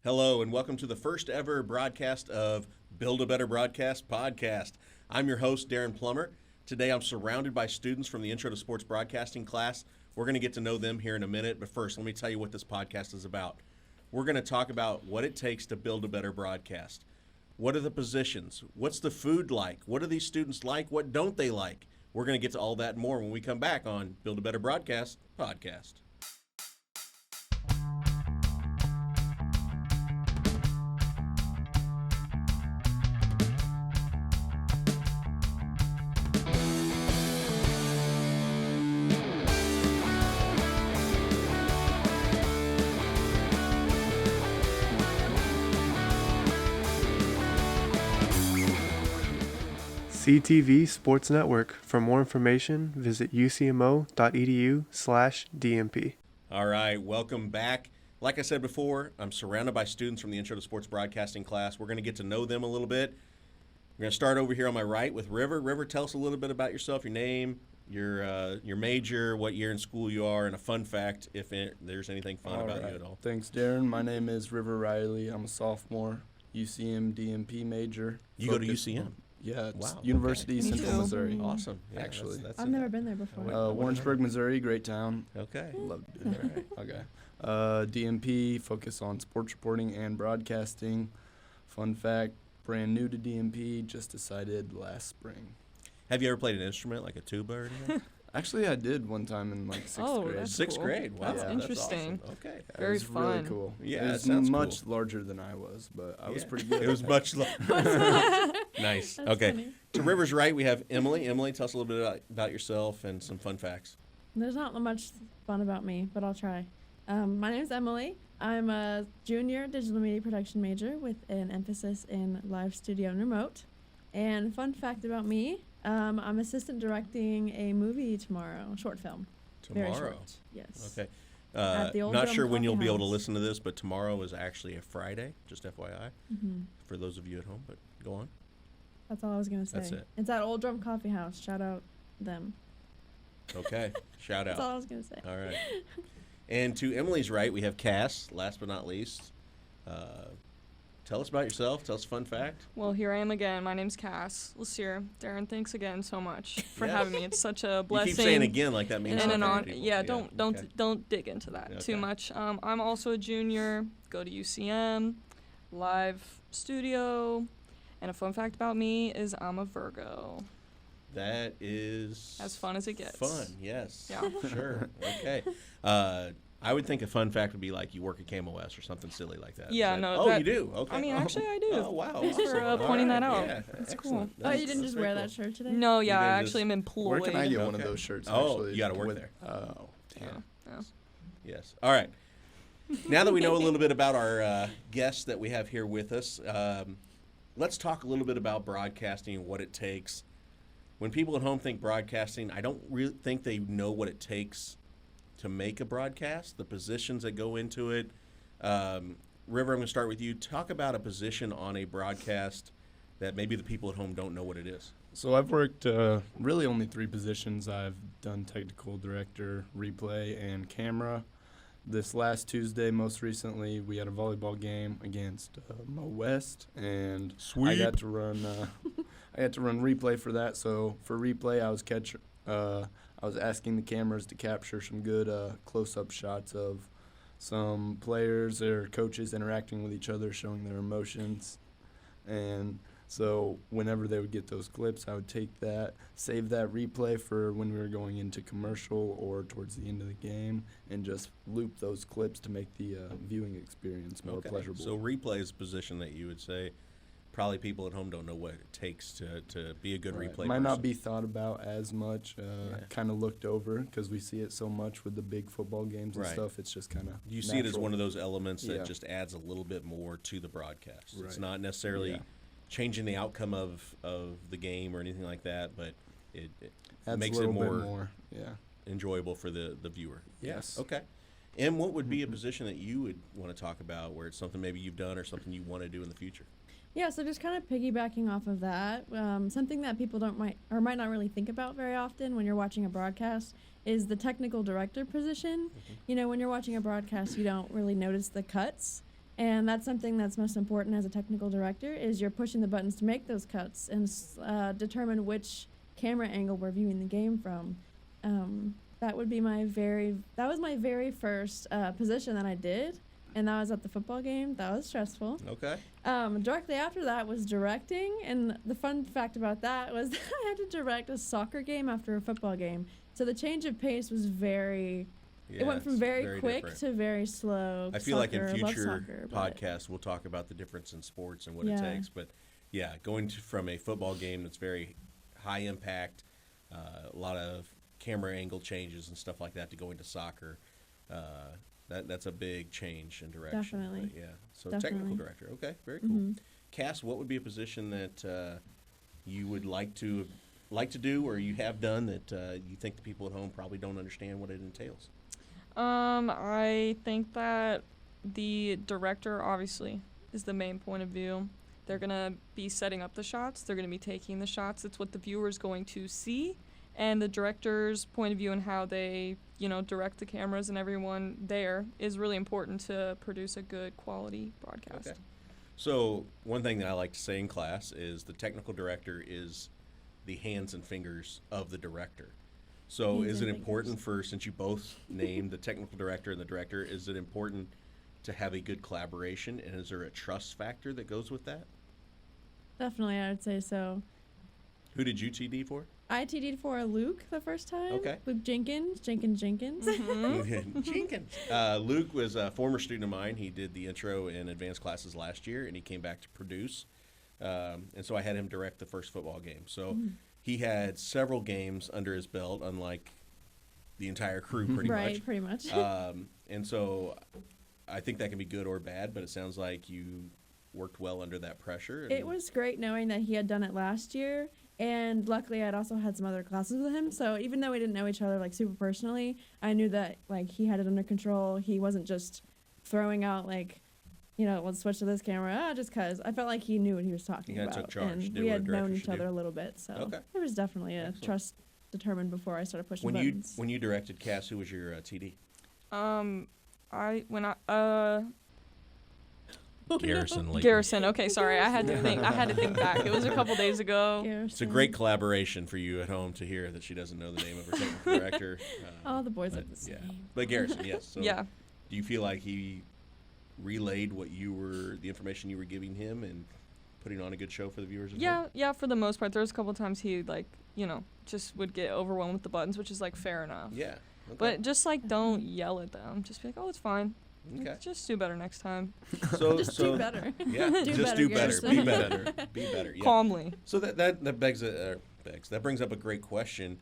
Hello, and welcome to the first ever broadcast of Build a Better Broadcast podcast. I'm your host, Darin Plummer. Today I'm surrounded by students from the Intro to Sports Broadcasting class. We're going to get to know them here in a minute, but first let me tell you what this podcast is about. We're going to talk about what it takes to build a better broadcast. What are the positions? What's the food like? What do these students like? What don't they like? We're going to get to all that and more when we come back on Build a Better Broadcast podcast. CTV Sports Network. For more information, visit ucmo.edu/DMP. All right, welcome back. Like I said before, I'm surrounded by students from the Intro to Sports Broadcasting class. We're going to get to know them a little bit. We're going to start over here on my right with River. River, tell us a little bit about yourself, your name, your major, what year in school you are, and a fun fact if there's anything fun about you at all. Thanks, Darin. My name is River Riley. I'm a sophomore, UCM DMP major. You go to UCM? Yeah, it's Wow, University okay. Central Missouri. Awesome. Yeah, Actually. I've never been there before. Warrensburg, Missouri, great town. Okay. Love it. All right. Okay. DMP, focus on sports reporting and broadcasting. Fun fact, brand new to DMP, just decided last spring. Have you ever played an instrument like a tuba or anything? Actually, I did one time in like sixth grade. That's Sixth cool. grade. Wow. That's interesting. Awesome. Okay. Very it was fun. really cool. Yeah, it that was sounds much cool. larger than I was, but I was Yeah. pretty good. It was much nice. That's Okay. funny. To River's right, we have Emily. Emily, tell us a little bit about yourself and some fun facts. There's not much fun about me, but I'll try. My name's Emily. I'm a junior digital media production major with an emphasis in live studio and remote. And fun fact about me, I'm assistant directing a movie tomorrow, a short film. Very Tomorrow. short. Yes. Okay. At the Old Not Drum sure when you'll Coffee be able to House. listen to this, but tomorrow is actually a Friday, just FYI, hmm for those of you at home, but go on. That's all I was going to say. That's it. It's at Old Drum Coffee House. Shout out them. Okay. Shout That's all out. I was going to say. All right. And to Emily's right, we have Cass, last but not least. Tell us about yourself. Tell us a fun fact. Well, here I am again. My name's Cass Lesire. Darin, thanks again so much for Yes. having me. It's such a You blessing. keep saying again like that means and something an to honor. people. Yeah, don't okay. don't dig into that too Okay. much. I'm also a junior. Go to UCM, live studio, and a fun fact about me is I'm a Virgo. That is As fun as it gets. Fun, yes. Yeah. Sure. Okay. I would think a fun fact would be like you work at KMOS or something silly like that. Is Yeah, that- no, Oh, that- you do? Okay. I mean, actually, I do. Oh, wow. Thanks for awesome. All pointing that right, out. Yeah, That's excellent. cool. Oh, you That's didn't just very wear cool. that shirt today? No, yeah, didn't I just- actually am employed. Where can I get one of Okay. those shirts? Oh, actually, you gotta work with- there. Oh, damn. Yeah. Yes. All right. Now that we know a little bit about our guests that we have here with us, let's talk a little bit about broadcasting and what it takes. When people at home think broadcasting, I don't really think they know what it takes to make a broadcast, the positions that go into it. River, I'm going to start with you. Talk about a position on a broadcast that maybe the people at home don't know what it is. So I've worked really only 3 positions. I've done technical director, replay, and camera. This last Tuesday, most recently, we had a volleyball game against Mo West, and I got to run. I got to run replay for that. So for replay, I was asking the cameras to capture some good close-up shots of some players or coaches interacting with each other, showing their emotions, and so whenever they would get those clips, I would take that, save that replay for when we were going into commercial or towards the end of the game, and just loop those clips to make the viewing experience more pleasurable. So replay is a position that you would say probably people at home don't know what it takes to be a good Right. replay Might person. not be thought about as much, kind of looked over, because we see it so much with the big football games and Right. stuff. It's just kind of You see it as one of those elements that Yeah. just adds a little bit more to the broadcast. It's Right. not necessarily Yeah. changing the outcome of the game or anything like that, but it Adds makes a it little more, bit more. Yeah. enjoyable for the viewer. Yes. Okay. And what would be a position that you would want to talk about where it's something maybe you've done or something you want to do in the future? Yeah, so just kind of piggybacking off of that, something that people might not really think about very often when you're watching a broadcast is the technical director position. Mm-hmm. You know, when you're watching a broadcast, you don't really notice the cuts, And that's something that's most important as a technical director is you're pushing the buttons to make those cuts and determine which camera angle we're viewing the game from. That was my very first position that I did, and that was at the football game. That was stressful. Okay. Directly after that was directing, and the fun fact about that was that I had to direct a soccer game after a football game. So the change of pace was it went from very quick different. to very slow. I feel like in Soccer, love future soccer, but- podcasts we'll talk about the difference in sports and what it Yeah. takes. But yeah, going from a football game that's very high impact, a lot of camera angle changes and stuff like that to go into soccer, that's a big change in direction. Definitely. But yeah. So Definitely. technical director. Okay, very cool. Mhm. Cass, what would be a position that you would like to do or you have done that you think the people at home probably don't understand what it entails? I think that the director obviously is the main point of view. They're going to be setting up the shots. They're going to be taking the shots. It's what the viewer's going to see. And the director's point of view and how they, direct the cameras and everyone there is really important to produce a good quality broadcast. Okay. So one thing that I like to say in class is the technical director is the hands and fingers of the director. So Hands is it and important since you both named the technical director and the director, is it important to have a good collaboration, and is there a trust factor that goes with that? Definitely, I would say so. Who did you TD for? I TD'd for Luke the first time. Okay. Luke Jenkins. Jenkins. Luke was a former student of mine. He did the intro and advanced classes last year, and he came back to produce. And so I had him direct the first football game. So he had several games under his belt, unlike the entire crew pretty Right, much. pretty much. And so I think that can be good or bad, but it sounds like you worked well under that pressure. It was great knowing that he had done it last year, and luckily I'd also had some other classes with him, so even though we didn't know each other like super personally, I knew that like he had it under control. He wasn't just throwing out like, let's switch to this camera just because. I felt like he knew what he was talking He kinda about. took charge, and did we what a had known director each should other do. a little bit, so Okay. there was definitely a Excellent. trust determined before I started pushing When buttons. you directed Cass, who was your TD? Garrison Layton. Garrison. Okay, sorry. I had to think back. It was a couple days ago. It's a great collaboration for you at home to hear that she doesn't know the name of her technical director. All the boys but, look the same. yeah. But Garrison, yes. So Yeah. do you feel like he relayed the information you were giving him and putting on a good show for the viewers at home? Yeah, for the most part. There was a couple times he just would get overwhelmed with the buttons, which is like fair enough. Yeah. Okay. But just don't yell at them. Just be like, oh, it's fine. Okay. Just do better next time. So Just do better. Yeah, Do just better, do better. Be Garrison. better. Be better. Yeah. Calmly. So that brings up a great question.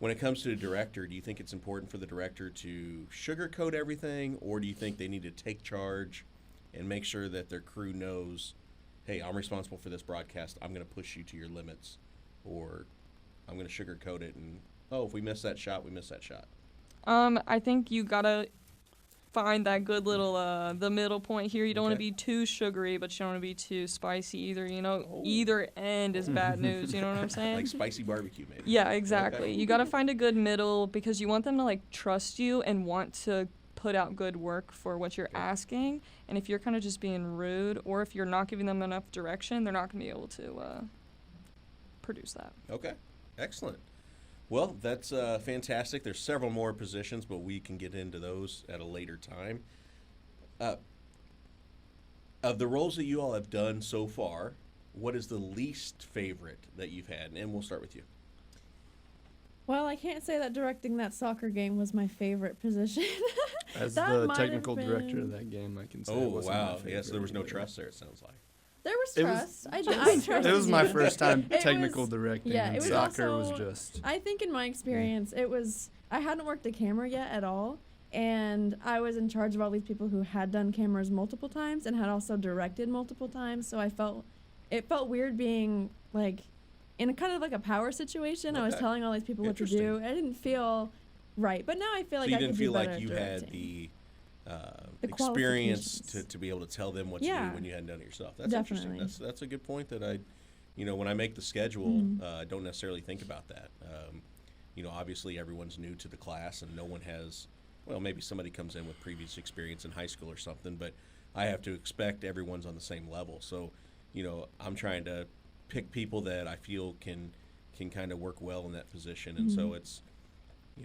When it comes to a director, do you think it's important for the director to sugarcoat everything, or do you think they need to take charge and make sure that their crew knows, hey, I'm responsible for this broadcast. I'm going to push you to your limits, or I'm going to sugarcoat it, and if we miss that shot, we miss that shot. I think you gotta find that good little the middle point here. You don't want to Okay. be too sugary, but you don't want to be too spicy either. Either end is bad news. You know what I'm saying? Like spicy barbecue, maybe. Yeah, exactly. Okay. You got to find a good middle because you want them to trust you and want to put out good work for what you're asking. And if you're kind of just being rude, or if you're not giving them enough direction, they're not going to be able to produce that. Okay, excellent. Well, that's fantastic. There's several more positions, but we can get into those at a later time. Of the roles that you all have done so far, what is the least favorite that you've had? And we'll start with you. Well, I can't say that directing that soccer game was my favorite position. As That the might have technical director been- of that game, I can say. Oh, it wasn't my wow. favorite Yeah, so there was no either. trust there, it sounds like. There was It was- trust. I trusted It was my you. first time It technical was- directing, yeah, and it was soccer was also- just. I think in my experience, I hadn't worked a camera yet at all, and I was in charge of all these people who had done cameras multiple times and had also directed multiple times. So it felt weird being in a kind of like a power situation. I was Okay. telling all these people what to do. I didn't feel right, but now I feel So like you I didn't could feel do better like you at had directing. the experience qualifications. to be able to tell them what to Yeah. do when you hadn't done it yourself. That's Definitely. interesting. That's a good point that when I make the schedule, Mhm. I don't necessarily think about that. Obviously everyone's new to the class and no one has well, maybe somebody comes in with previous experience in high school or something, but I have to expect everyone's on the same level. So, I'm trying to pick people that I feel can kind of work well in that position. And so it's,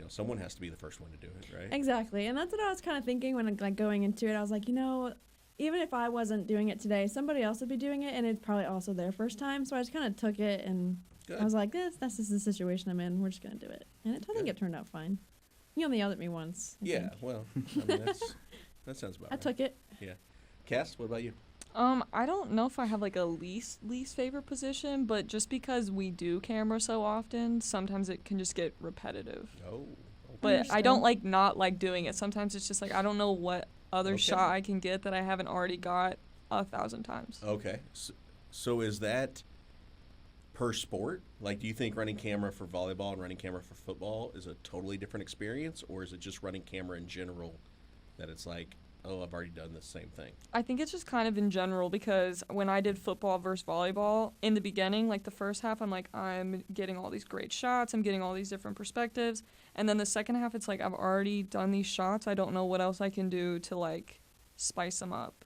someone has to be the first one to do it, right? Exactly. And that's what I was kind of thinking when going into it. I was like, even if I wasn't doing it today, somebody else would be doing it, and it's probably also their first time. So I just kind of took it, and Good. I was like, that's just the situation I'm in. We're just going to do it. And I think it turned out fine. You only yelled at me once. I think. Well, I mean, that sounds about I right. took it. Yeah. Cass, what about you? I don't know if I have like a least favorite position, but just because we do camera so often, sometimes it can just get repetitive. Oh. But I don't Understood. not like doing it. Sometimes it's just like I don't know what other Okay. shot I can get that I haven't already got 1,000 times. Okay. So is that per sport? Like, do you think running camera for volleyball and running camera for football is a totally different experience, or is it just running camera in general that it's like, oh, I've already done the same thing? I think it's just kind of in general because when I did football versus volleyball, in the beginning, like the first half, I'm like, I'm getting all these great shots. I'm getting all these different perspectives. And then the second half, it's like, I've already done these shots. I don't know what else I can do to like spice them up.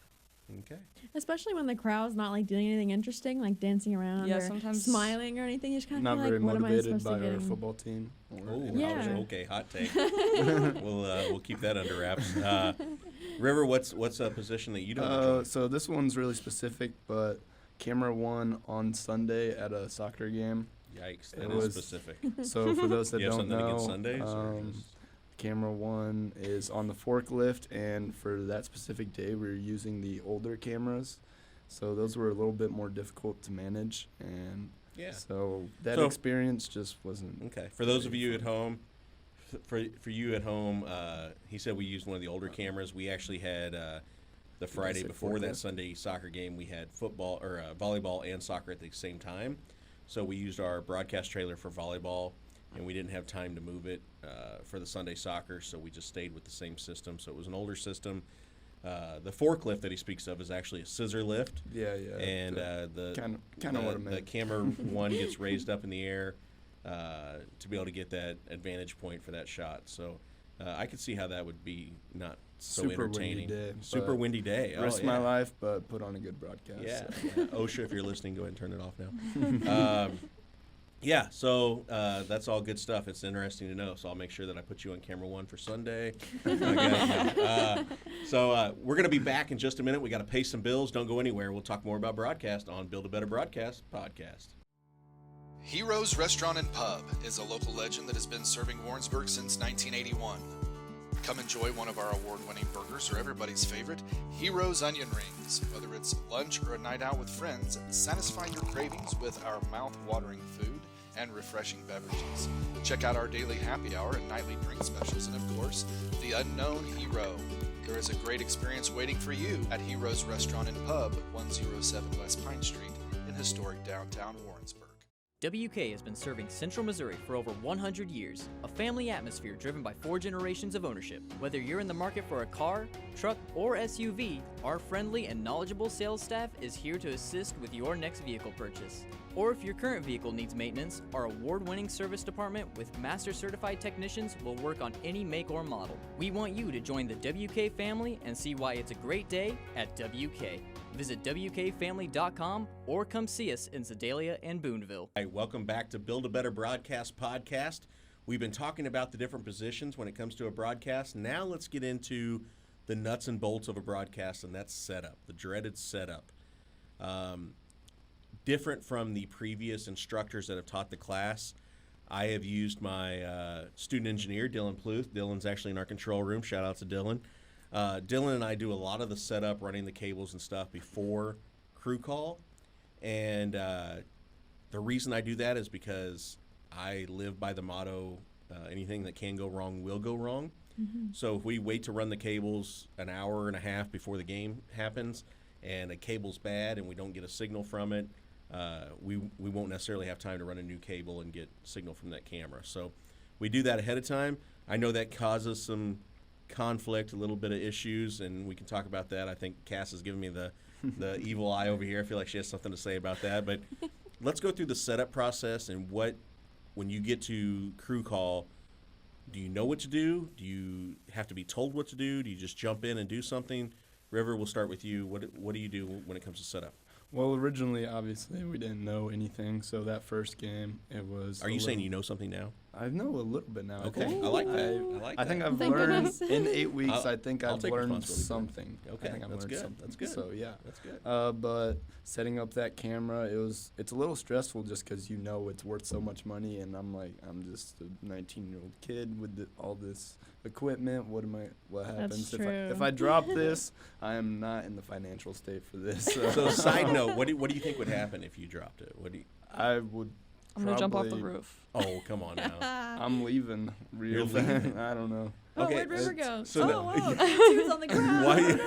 Okay. Especially when the crowd's not doing anything interesting, like dancing around Yeah, or sometimes- smiling or anything. You just kind Not of feel very like, what am I motivated supposed to by get our in? football team. Oh, Yeah. okay. Hot take. We'll keep that under wraps. River, what's a position that you don't enjoy? So this one's really specific, but camera one on Sunday at a soccer game. Yikes, it that is was- specific. So for those that You have don't something know, against Sundays? Or just... camera one is on the forklift, and for that specific day, we were using the older cameras. So those were a little bit more difficult to manage, and Yeah. so that So- experience just wasn't. Okay. For those of you at home, for you at home, he said we used one of the older cameras. We actually had the Friday said before that forklift. Sunday soccer game. We had football or volleyball and soccer at the same time. So we used our broadcast trailer for volleyball, and we didn't have time to move it for the Sunday soccer, so we just stayed with the same system. So it was an older system. The forklift that he speaks of is actually a scissor lift. Yeah, And the kind of what I the meant. camera one gets raised up in the air to be able to get that advantage point for that shot. So I could see how that would be not so Super windy entertaining. day, Super but windy day. Risk oh, my yeah. life, but put on a good broadcast. Yeah. so. Yeah. OSHA, if you're listening, go ahead and turn it off now. Yeah, so that's all good stuff. It's interesting to know. So I'll make sure that I put you on camera one for Sunday. So we're going to be back in just a minute. We got to pay some bills. Don't go anywhere. We'll talk more about broadcast on Build a Better Broadcast podcast. Heroes Restaurant and Pub is a local legend that has been serving Warrensburg since 1981. Come enjoy one of our award-winning burgers or everybody's favorite, Heroes Onion Rings. Whether it's lunch or a night out with friends, satisfy your cravings with our mouth-watering food and refreshing beverages. Check out our daily happy hour and nightly drink specials, and of course, the Unknown Hero. There is a great experience waiting for you at Heroes Restaurant and Pub, 107 West Pine Street in historic downtown Warrensburg. WK has been serving Central Missouri for over 100 years, a family atmosphere driven by 4 generations of ownership. Whether you're in the market for a car, truck, or SUV, our friendly and knowledgeable sales staff is here to assist with your next vehicle purchase. Or if your current vehicle needs maintenance, our award-winning service department with master certified technicians will work on any make or model. We want you to join the WK family and see why it's a great day at WK. Visit WKFamily.com or come see us in Sedalia and Booneville. Hey, welcome back to Build a Better Broadcast podcast. We've been talking about the different positions when it comes to a broadcast. Now let's get into the nuts and bolts of a broadcast, and that's setup, the dreaded setup. Different from the previous instructors that have taught the class, I have used my student engineer, Dylan Pluth. Dylan's actually in our control room. Shout out to Dylan. Dylan and I do a lot of the setup, running the cables and stuff before crew call. And the reason I do that is because I live by the motto, anything that can go wrong will go wrong. Mm-hmm. So if we wait to run the cables an hour and a half before the game happens and a cable's bad and we don't get a signal from it, we won't necessarily have time to run a new cable and get signal from that camera. So we do that ahead of time. I know that causes some conflict, a little bit of issues, and we can talk about that. I think Cass is giving me the evil eye over here. I feel like she has something to say about that. But let's go through the setup process and when you get to crew call, do you know what to do? Do you have to be told what to do? Do you just jump in and do something? River, we'll start with you. What do you do when it comes to setup? Well, originally, obviously, we didn't know anything. So that first game, it was. Are you saying you know something now? I know a little bit now. Okay, think. I like that. I think I've Thank learned goodness. in 8 weeks. I'll- I think I'll I've take learned responsibility for that. something. Okay, I think I've that's learned good. something. That's good. So yeah. That's good. But setting up that camera, it's a little stressful just because it's worth so much money, and I'm just a 19-year-old kid with all this equipment. What happens true. if I drop this? I am not in the financial state for this. So, side note, what do you think would happen if you dropped it? I would. I'm gonna jump off the probably- roof. Oh, come on now. I'm leaving real You're leaving? I don't know. Oh, Okay, where'd River go? so oh, no- wow. She was on the ground.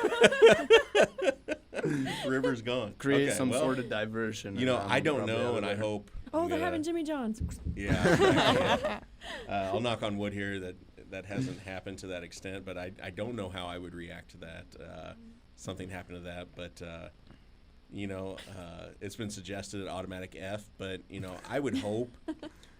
River's gone. Create Okay, some well, sort of diversion. You know, and I I'm don't probably know, out and I there. hope. Oh, I'm they're gonna- having Jimmy John's. Yeah. Exactly. I'll knock on wood here that hasn't happened to that extent, but I don't know how I would react to that. Something happened to that, but it's been suggested at automatic F, but I would hope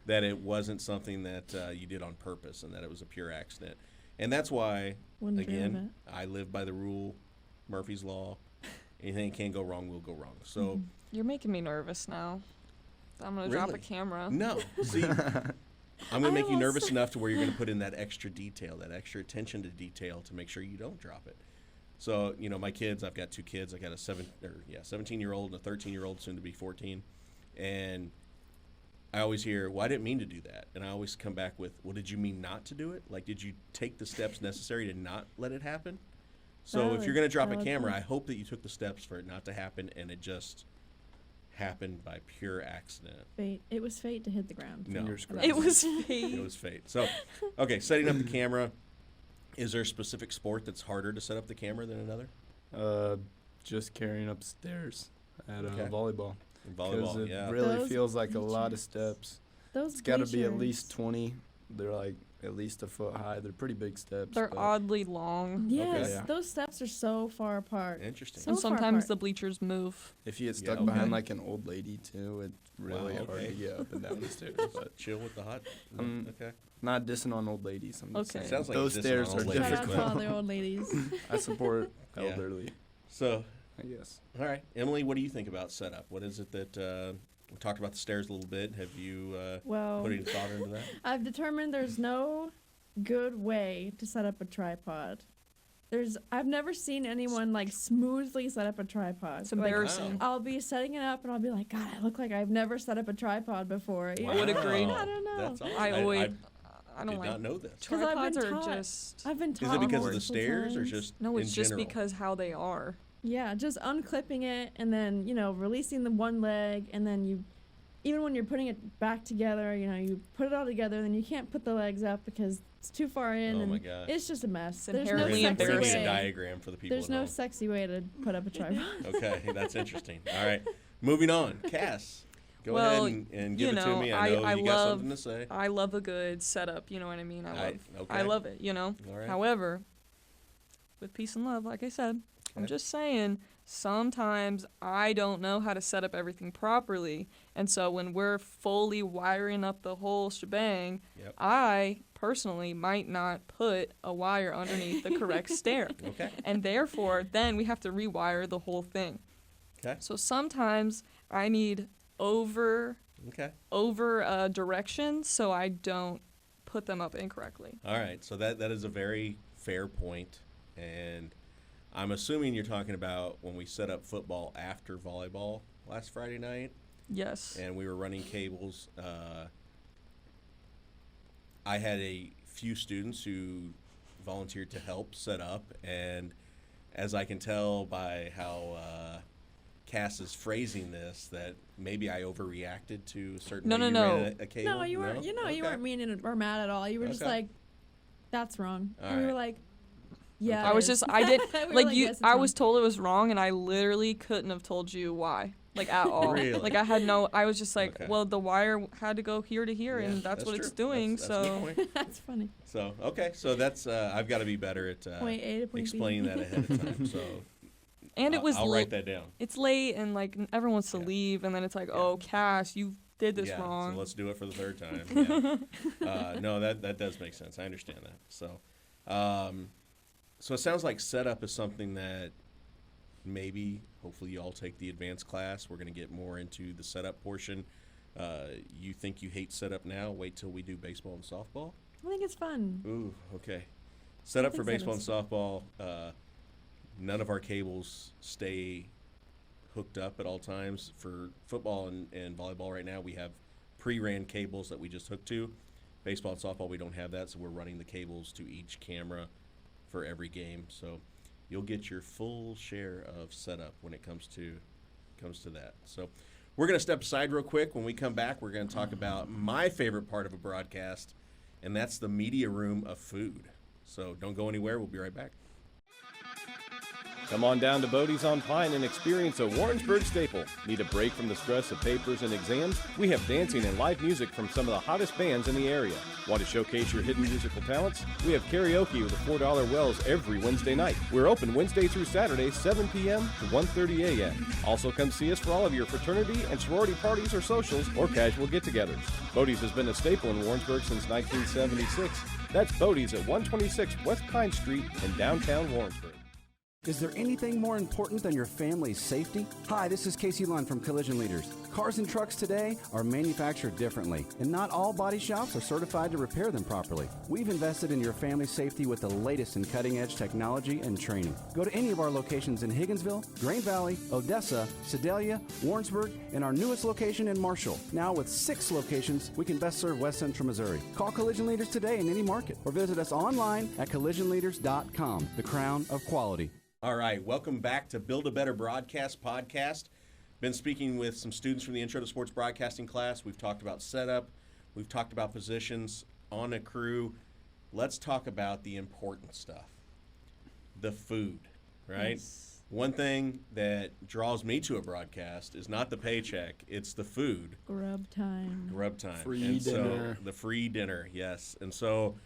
that it wasn't something that you did on purpose and that it was a pure accident. And that's why, Wouldn't dream of again, I live by the rule, Murphy's Law. Anything that can go wrong will go wrong. So, You're making me nervous now. I'm gonna drop a Really? camera. no. See, I'm going to I make you was- nervous enough to where you're going to put in that extra detail, that extra attention to detail to make sure you don't drop it. So, my kids, I've got 2 kids. I got a 17-year-old and a 13-year-old, soon to be 14. And I always hear, well, I didn't mean to do that. And I always come back with, well, did you mean not to do it? Like, did you take the steps necessary to not let it happen? So if you're going to drop a Valid camera, point. I hope that you took the steps for it not to happen and it just happened by pure accident. Fate. It was fate to hit the ground. No. Fingers crossed. It was It fate. was fate. So, okay, setting up the camera. Is there a specific sport that's harder to set up the camera than another? Just carrying upstairs at Okay. volleyball. In Because volleyball, it yeah. really Those feels like a lot of bleachers. steps. Those It's got to be at bleachers. least 20. They're like at least a foot high. They're pretty big steps. They're but oddly long. Yes, Yeah. those steps are so far apart. Interesting. So And far sometimes apart. the bleachers move. If you get Yeah, stuck okay. behind like an old lady too, it's really Wow, hard okay. to get up and down the stairs. But Chill with the hot. Okay. not dissing on old ladies. I'm just Okay. saying Sounds like those dissing stairs on are old ladies, Shout out difficult. to all the old ladies. I support Yeah. elderly, So, I guess. all right, Emily, what do you think about setup? What is it that we talked about the stairs a little bit? Have you Well, put any thought into that? I've determined there's no good way to set up a tripod. I've never seen anyone like smoothly set up a tripod. It's Like, embarrassing. I'll be setting it up and I'll be like, God, I look like I've never set up a tripod before. You I would know? agree. I don't know. That's awesome. I always, I did don't not like know this. 'Cause I've been tripods are taught- just. I've been Is taught it because of the multiple stairs or times. just No, it's in just general? because how they are. Yeah, just unclipping it and then, releasing the one leg and then even when you're putting it back together, you put it all together and then you can't put the legs up because it's too far in Oh and my gosh. it's just a mess. It's There's no inherently sexy We're gonna need a embarrassing. way. diagram for the people There's at no home. sexy way to put up a tripod. Okay, that's interesting. All right, moving on. Cass, go Well, ahead and give you it to know, me. I know I you got love- something to say. I love a good setup. You know what I mean? I Okay. love it. All right. However, with peace and love, like I said, I'm Okay. just saying. Sometimes I don't know how to set up everything properly, and so when we're fully wiring up the whole shebang, Yep. I personally might not put a wire underneath the correct stair. Okay. And therefore, then we have to rewire the whole thing. Okay. So sometimes I need over Okay. directions so I don't put them up incorrectly. All right. So that is a very fair point, and I'm assuming you're talking about when we set up football after volleyball last Friday night, Yes. and we were running cables. I had a few students who volunteered to help set up, and as I can tell by how Cass is phrasing this, that maybe I overreacted to a certain No, way no, you no. ran a cable. No, you weren't. You Okay. weren't mean or mad at all. You were just Okay. like, "That's wrong." All and we were right. like, "Yeah." I it was is." just I did We were like you "Yes, it's I wrong." was told it was wrong and I literally couldn't have told you why. Like at all. Really? Like I had no I was just like, Okay. well the wire had to go here to here Yeah, and that's what true. it's doing. That's a good so point. That's funny. So okay, so that's I've got to be better at Point A to point B. explaining that ahead of time. So and it was I'll l- write that down. it's late and like everyone wants to Yeah. leave and then it's like, Yeah. oh Cass, you did this yeah, wrong. So let's do it for the third time. Yeah. No, that does make sense. I understand that. So, so it sounds like setup is something that maybe, hopefully, you all take the advanced class. We're going to get more into the setup portion. You think you hate setup now? Wait till we do baseball and softball. I think it's fun. Ooh, okay. Setup for think baseball and setup's softball. None of our cables stay hooked up at all times. For football and volleyball right now, we have pre-ran cables that we just hook to. Baseball and softball, we don't have that, so we're running the cables to each camera for every game. So you'll get your full share of setup when it comes to that. So we're going to step aside real quick. When we come back, we're going to talk about my favorite part of a broadcast, and that's the media room of food. So don't go anywhere. We'll be right back. Come on down to Bodie's on Pine and experience a Warrensburg staple. Need a break from the stress of papers and exams? We have dancing and live music from some of the hottest bands in the area. Want to showcase your hidden musical talents? We have karaoke with the $4 Wells every Wednesday night. We're open Wednesday through Saturday, 7 p.m. to 1:30 a.m. Also come see us for all of your fraternity and sorority parties or socials or casual get-togethers. Bodie's has been a staple in Warrensburg since 1976. That's Bodie's at 126 West Pine Street in downtown Warrensburg. Is there anything more important than your family's safety? Hi, this is Casey Lund from Collision Leaders. Cars and trucks today are manufactured differently, and not all body shops are certified to repair them properly. We've invested in your family's safety with the latest in cutting-edge technology and training. Go to any of our locations in Higginsville, Grain Valley, Odessa, Sedalia, Warrensburg, and our newest location in Marshall. Now with 6 locations, we can best serve West Central Missouri. Call Collision Leaders today in any market, or visit us online at collisionleaders.com, the crown of quality. All right, welcome back to Build a Better Broadcast podcast. Been speaking with some students from the Intro to Sports Broadcasting class. We've talked about setup. We've talked about positions on a crew. Let's talk about the important stuff, the food, right? Yes. One thing that draws me to a broadcast is not the paycheck, it's the food. Grub time. Grub time. Free And dinner. So, the free dinner, yes. And so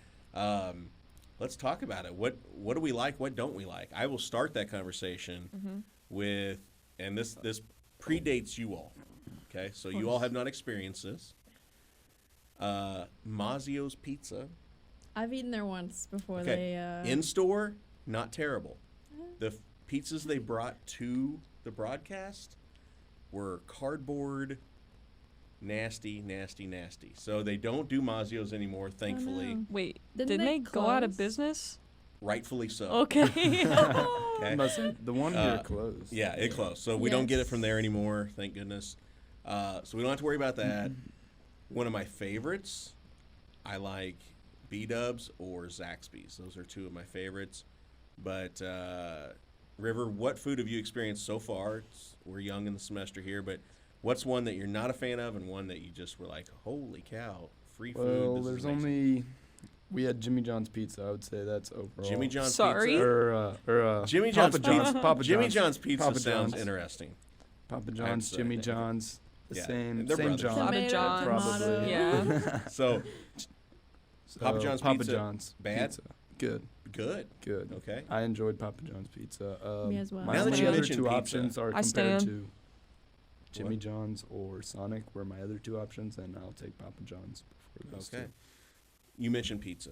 let's talk about it. What do we like? What don't we like? I will start that conversation with, and this predates you all. Okay, so you all have not experienced this. Mazzio's Pizza. I've eaten there once before Okay, they. in store, not terrible. The pizzas they brought to the broadcast were cardboard. Nasty, nasty, nasty. So they don't do Mazzio's anymore, thankfully. no. Wait, Didn't didn't they they go out of close? business? Rightfully so. Okay. Okay. The one here closed. Yeah, it closed. So we don't get it Yes. from there anymore, thank goodness. So we don't have to worry about that. One of my favorites, I like B-Dubs or Zaxby's. Those are two of my favorites. But River, what food have you experienced so far? We're young in the semester here, but what's one that you're not a fan of and one that you just were like, holy cow, free food? Well, this is there's amazing. we had Jimmy John's Pizza. I would say that's overall. Jimmy John's Sorry? Pizza. Or Jimmy John's Papa John's. Pizza. Papa Jimmy John's. John's Pizza Papa sounds John's. interesting. Papa John's, say Jimmy that. John's, the Yeah, same they're brothers. John. Papa Tomato, John's. Probably. Yeah. So So, Papa John's Papa Pizza, John's bad? Pizza. Good. good. Okay. I enjoyed Papa John's Pizza. Me as well. My Now that only you other mentioned two pizza, options are I compared stand. to Jimmy What? John's or Sonic were my other two options, and I'll take Papa John's before those Okay. two. You mentioned pizza.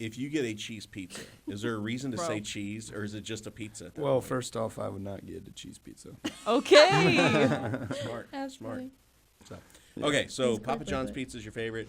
If you get a cheese pizza, is there a reason to Bro. say cheese, or is it just a pizza? at that Well, point? first off, I would not get a cheese pizza. Okay. smart. That's Smart. funny. Okay, so He's Papa quick John's with it. pizza is your favorite.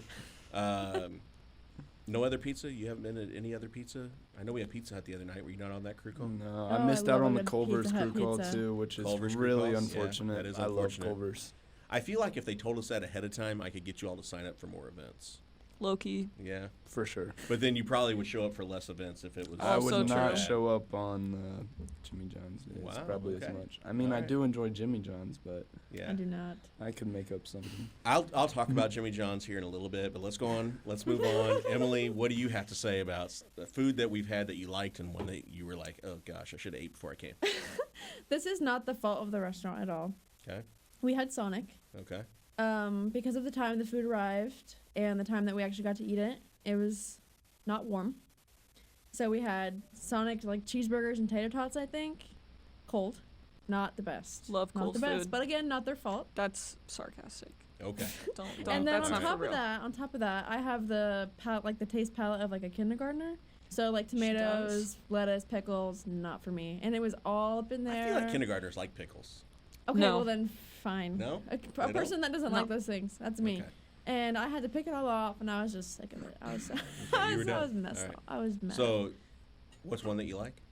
No other pizza? You haven't been at any other pizza? I know we had Pizza Hut the other night. Were you not on that crew call? No, Oh, I I missed love out a on the good Culver's Pizza crew Hut call pizza. too, which is Culver's crew really calls? Yeah, unfortunate. that is I unfortunate. love Culver's. I feel like if they told us that ahead of time, I could get you all to sign up for more events. Low-key. Yeah. For sure. But then you probably would show up for less events if it was. I Also would not true. show up on Jimmy John's days, Wow, probably okay. as much. I mean, I Alright. do enjoy Jimmy John's, but Yeah. I do not. I could make up something. I'll talk about Jimmy John's here in a little bit, but let's go on. Let's move on. Emily, what do you have to say about the food that we've had that you liked and one that you were like, oh gosh, I should have ate before I came? This is not the fault of the restaurant at all. Okay. We had Sonic. Okay. Because of the time the food arrived and the time that we actually got to eat it, it was not warm. So we had Sonic like cheeseburgers and tater tots, I think, cold. not the best. Love not cold the best, food. but again, not their fault. That's sarcastic. Okay. Don't. And then That's on not top for of real. that, I have the the taste palette of like a kindergartner. So like She tomatoes, does. lettuce, pickles, not for me. And it was all up in there. I feel like kindergartners like pickles. Okay, No. well then fine. No? A They don't? person that doesn't No. like those things. That's me. Okay. And I had to pick it all off, and I was just sick of it. I was, You were I was done. messed All right. up. I was mad. So, what's one that you like?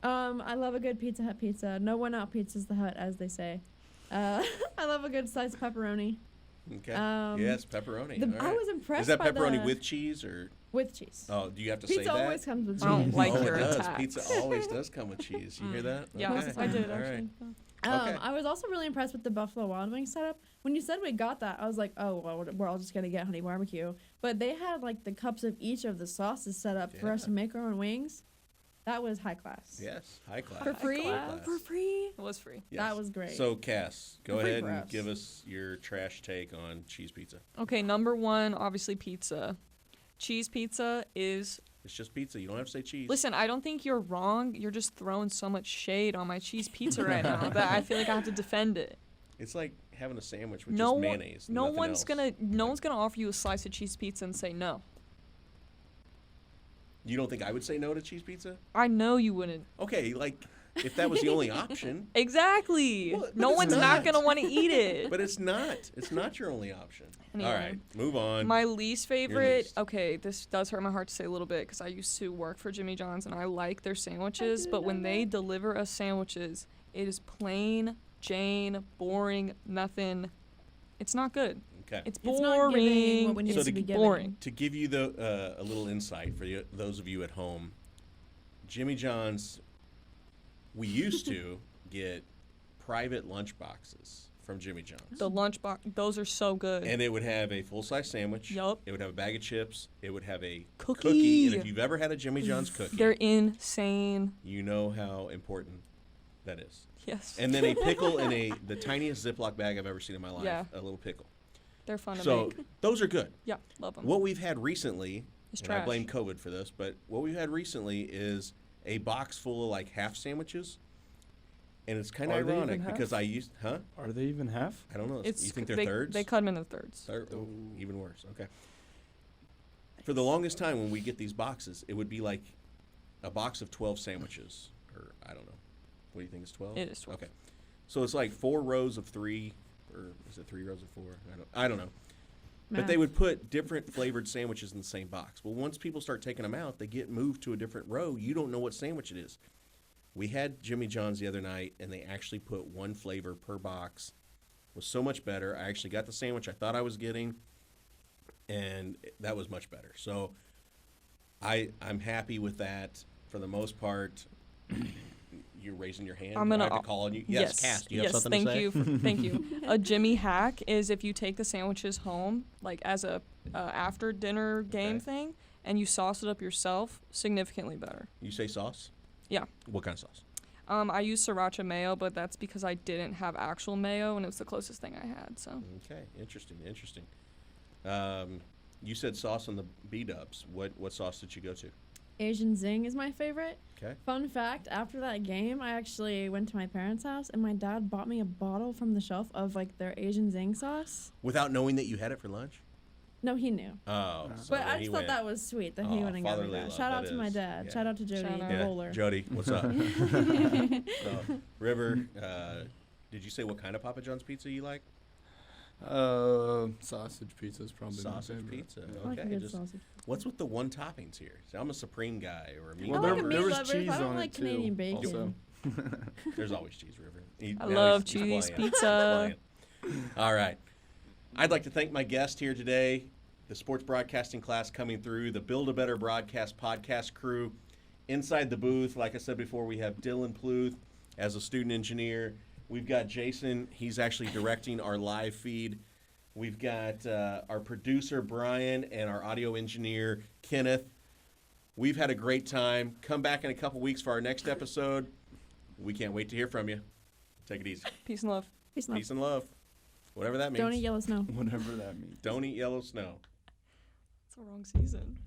I love a good Pizza Hut pizza. No one out pizzas the Hut, as they say. I love a good sliced pepperoni. Okay. Um, Yes, pepperoni. The, All I right. was impressed Is that by pepperoni the, with cheese or? with cheese. Oh, do you have to say Pizza that? always comes with cheese. I don't like oh, your it does. attacks. Pizza always does come with cheese. You hear that? Yeah, Okay. I did All right. actually. Okay. I was also really impressed with the Buffalo Wild Wings setup. When you said we got that, I was like, oh, well, we're all just going to get honey barbecue. But they had like the cups of each of the sauces set up for us Yeah. to make our own wings. That was high class. Yes, high class. For free? High class. For free? It was free. Yes. That was great. So, Cass, go For free ahead for and us. give us your trash take on cheese pizza. Okay, number one, obviously pizza. Cheese pizza is. It's just pizza. You don't have to say cheese. Listen, I don't think you're wrong. You're just throwing so much shade on my cheese pizza right now that I feel like I have to defend it. It's like having a sandwich with No just one, mayonnaise. no nothing one's else. gonna offer you a slice of cheese pizza and say no. You don't think I would say no to cheese pizza? I know you wouldn't. Okay, like if that was the only option. Exactly. Well, but no it's one's not. not gonna want to eat it. But it's not. It's not your only option. Anyway. All right, move on. My least favorite. least. Okay, this does hurt my heart to say a little bit because I used to work for Jimmy John's and I like their sandwiches, but when they deliver us sandwiches, it is plain Jane, boring, nothing. It's not good. Okay. It's It's not giving boring. what we need So to to be g- giving. boring. To give you a little insight for those of you at home, Jimmy John's, we used to get private lunch boxes from Jimmy John's. The lunchbox, those are so good. And it would have a full-size sandwich. Yup. It would have a bag of chips. It would have a Cookie. And if you've ever had a Jimmy John's cookie, They're insane. you know how important that is. Yes. And then a pickle in the tiniest Ziploc bag I've ever seen in my life. Yeah. A little pickle. They're fun to So make. those are good. Yeah, love them. What we've had recently, It's and I trash. blame COVID for this, but what we've had recently is a box full of like half sandwiches. And it's kind of Are they ironic even because half? I used, huh? Are they even half? I don't know. It's You think they're they, thirds? They cut them into thirds. Oh, even worse. Okay. For the longest time, when we get these boxes, it would be like a box of 12 sandwiches, or I don't know. What do you think is 12? It is 12. Okay. So it's like 4 rows of 3, or is it 3 rows of 4? I don't know. But they Math. would put different flavored sandwiches in the same box. Well, once people start taking them out, they get moved to a different row. You don't know what sandwich it is. We had Jimmy John's the other night, and they actually put one flavor per box. It was so much better. I actually got the sandwich I thought I was getting, and that was much better. So I'm happy with that for the most part. You're raising your hand. I'm Do I gonna have to call on you. Yes, Cass, do you have yes, something thank to say? you. Thank you. A Jimmy hack is if you take the sandwiches home, like as a after dinner game Okay. thing, and you sauce it up yourself, significantly better. You say sauce? Yeah. What kind of sauce? I use sriracha mayo, but that's because I didn't have actual mayo, and it was the closest thing I had. So Okay, interesting. You said sauce on the B-dubs. What sauce did you go to? Asian Zing is my favorite. Okay. Fun fact, after that game, I actually went to my parents' house, and my dad bought me a bottle from the shelf of, like, their Asian Zing sauce. Without knowing that you had it for lunch? No, he knew. Oh, so But then I he just thought went. that was sweet that he Aw, went and got me fatherly that. love, Shout out that to my is. dad. Yeah. Shout out to Jody, Shout out. the Yeah, roller. Jody, what's up? River, did you say what kind of Papa John's pizza you like? Sausage pizza is probably my Sausage favorite. pizza. Yeah. I like a Okay. good Just, sausage. what's with the one toppings here? See, I'm a supreme guy or a meat Well, I like lover. a there meat was lover, cheese but I don't on like it too, Canadian bacon. also. There's always cheese, River. I Now love he's cheese playing. pizza. He's playing. All right. I'd like to thank my guest here today, the sports broadcasting class coming through, the Build a Better Broadcast podcast crew. Inside the booth, like I said before, we have Dylan Pluth as a student engineer. We've got Jayson. He's actually directing our live feed. We've got our producer, Bryan, and our audio engineer, Kenneth. We've had a great time. Come back in a couple weeks for our next episode. We can't wait to hear from you. Take it easy. Peace and love. Peace and love. Peace and love. Whatever that means. Don't eat yellow snow. Whatever that means. Don't eat yellow snow. It's the wrong season.